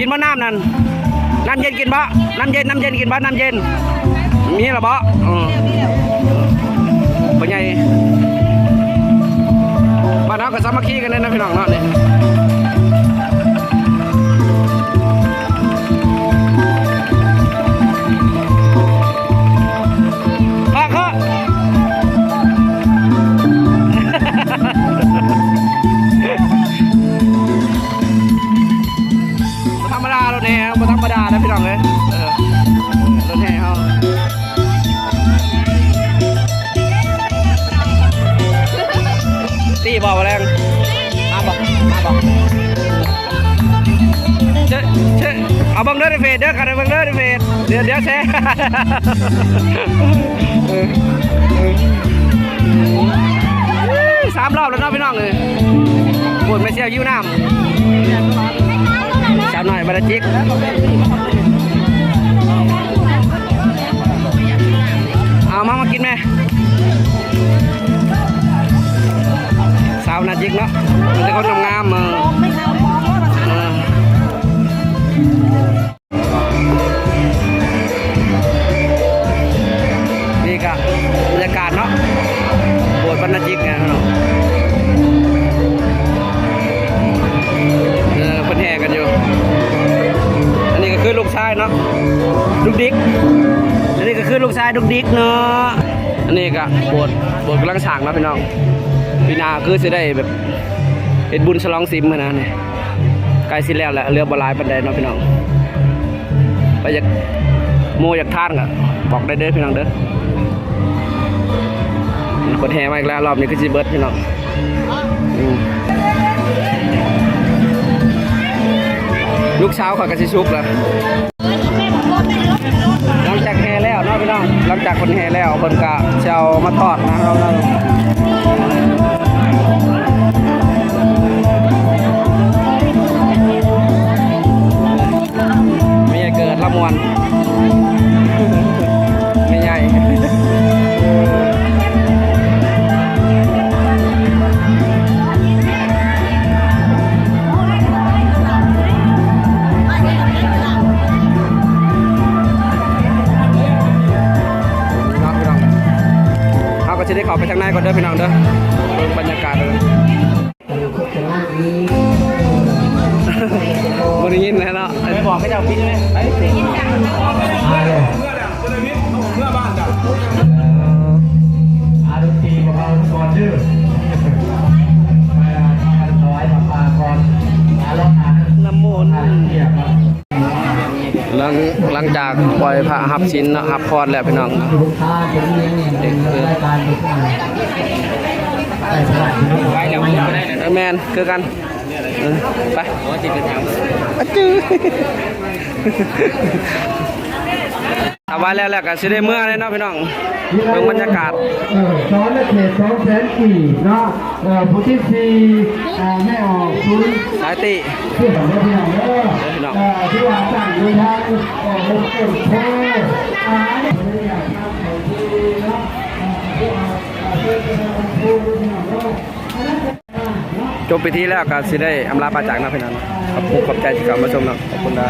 กินบ่น้ำนั่นน้ำเย็นกินบ่น้ำเย็นกินบ่น้ำเย็นมีหรอบ่เป็นไงบ้านเราก็สามัคคีกันเลยนะพี่น้องเนาะเนี่ยธรรมดารถแห่บ่ธรรมดานะพี่น้องเลยรถแห่เขาตีบอกแรงมาบอกเช่เอาบังเด้อในเฟซเด้อกันบังเด้อในเฟซเดี๋ยวแชร์3 รอบแล้วเนาะพี่น้องเลยปวดไม่เชี่ยวยิ้วน้ำสาวหน่อยบาราจิกเอามากินไหมสาวนาจิกเนาะมันจะคนงามนี่ก็บรรยากาศเนาะโบสถ์บรรณาจิกเนี่ยเนาะคนแห่กันอยู่อันนี้ก็คือลูกชายเนาะลูกดิ๊กอันนี้ก็คือลูกชายลูกดิ๊กเนาะอันนี้ก็โบสถ์กำลังฉากนะพี่น้องปีหน้าคือจะได้แบบเฮ็ดบุญฉลองซิมนะเนี่ยใกล้สิแล้วแหละเรือบลายปันไดเนาะพี่น้องไปอยากโมอยากทานก็บอกได้เด้อพี่น้องเด้อคนแห่มาอีกแล้วรอบนี้คือจีเบิร์ดพี่น้องลูกเช้าขอกระชิชุกแล้วหลังจากแห่แล้วเนาะพี่น้องหลังจากคนแห่แล้วคนกะเช้ามาทอดนะเราไม่ใหญ่เกิดละมวนไม่ใหญ่ก็จะได้เข้าไปทางในก่อนเด้อพี่น้องเด้อเบิ่งบรรยากาศเลยบริยินแล้วเนาะไม่บอกไม่จะเอาพิษไหมไปเมื่อบ้านจ้ะอารุตีของเราก่อนดื้อมาถวายปลาก่อนน้ำมูลหลังจากปล่อยพระหับชิ้นนะหับพอดแล้วพี่น้องแมนคือกันไปจื้อเอาไว้แล้วก็สิได้เมื่อเลยเนาะพี่น้องเบิ่งบรรยากาศซ้อนและเขต204เนาะผู้ที่4ไม่ออกคุณสายติที่ผมได้พี่น้องที่ว่าสั่งโดยทางลงเก็บโพจบพิธีแล้วก็สิได้อำลาพระจากนะพี่น้องขอบใจที่เข้ามาชมเนาะขอบคุณนะ